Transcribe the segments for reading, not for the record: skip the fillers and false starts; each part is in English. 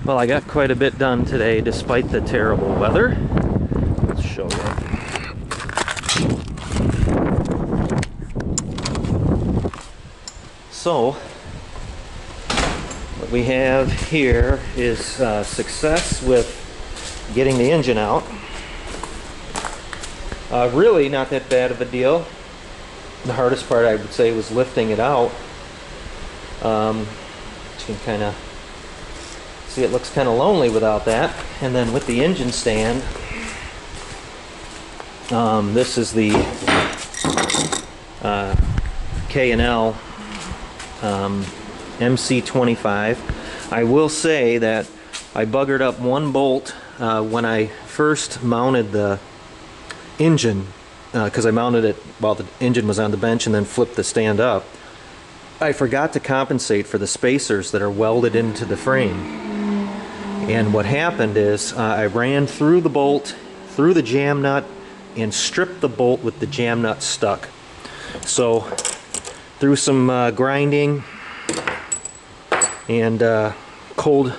Well, I got quite a bit done today despite the terrible weather. Let's show you. So, what we have here is success with getting the engine out. Really not that bad of a deal. The hardest part, I would say, was lifting it out. You can kind of see it looks kind of lonely without that. And then with the engine stand, this is the K&L MC25. I will say that I buggered up one bolt when I first mounted the engine, because I mounted it while the engine was on the bench and then flipped the stand up. I forgot to compensate for the spacers that are welded into the frame. And what happened is I ran through the bolt, through the jam nut, and stripped the bolt with the jam nut stuck. So through some grinding and cold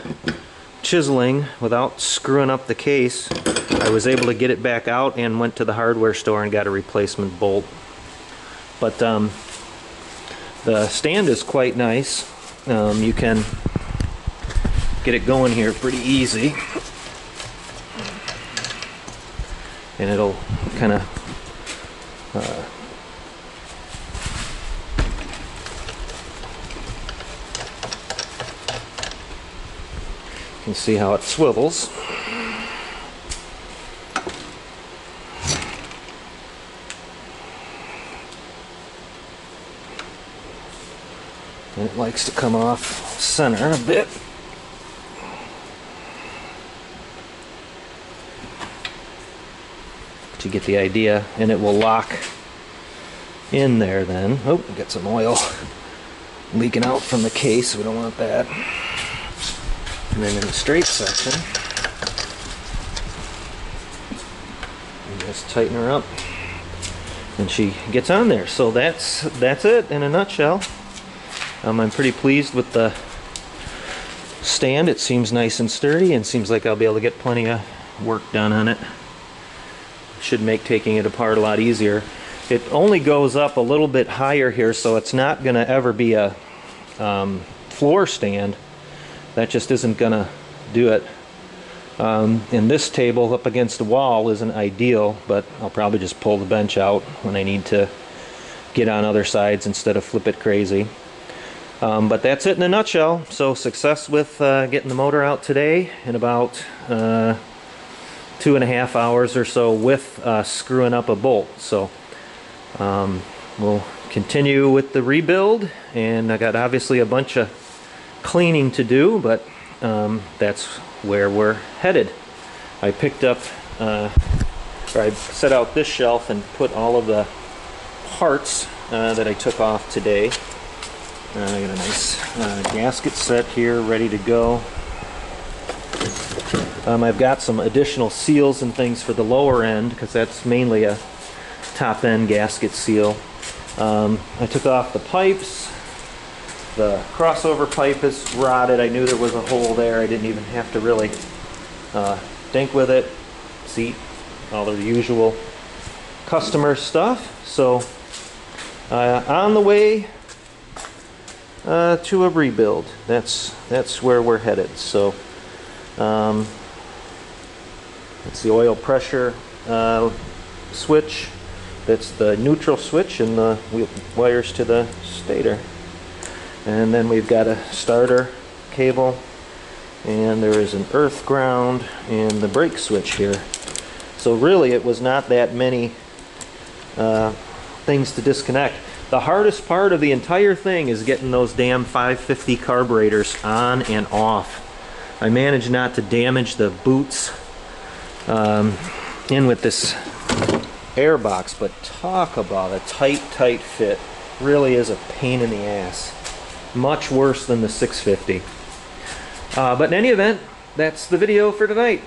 chiseling without screwing up the case, I was able to get it back out and went to the hardware store and got a replacement bolt. But the stand is quite nice. You can get it going here pretty easy, and it'll kind of you can see how it swivels. And it likes to come off center a bit. To get the idea, and it will lock in there then. Oh, we got some oil leaking out from the case. We don't want that. And then in the straight section, you just tighten her up, and she gets on there. So that's it in a nutshell. I'm pretty pleased with the stand. It seems nice and sturdy, and seems like I'll be able to get plenty of work done on it. Should make taking it apart a lot easier. It only goes up a little bit higher here, so it's not going to ever be a floor stand. That just isn't going to do it. And this table up against the wall isn't ideal, but I'll probably just pull the bench out when I need to get on other sides instead of flip it crazy. But that's it in a nutshell. So success with getting the motor out today in about 2.5 hours or so with screwing up a bolt. So we'll continue with the rebuild, and I got obviously a bunch of cleaning to do, but that's where we're headed. I picked up, or I set out this shelf and put all of the parts that I took off today. I got a nice gasket set here ready to go. I've got some additional seals and things for the lower end, because that's mainly a top end gasket seal. I took off the pipes. The crossover pipe is rotted. I knew there was a hole there. I didn't even have to really think with it. See, all the usual customer stuff. So on the way to a rebuild. That's where we're headed. So it's the oil pressure switch. That's the neutral switch, and the wires to the stator. And then we've got a starter cable, and there is an earth ground and the brake switch here. So really it was not that many things to disconnect. The hardest part of the entire thing is getting those damn 550 carburetors on and off. I managed not to damage the boots in with this air box, but talk about a tight fit. Really is a pain in the ass. Much worse than the 650. But in any event, that's the video for tonight.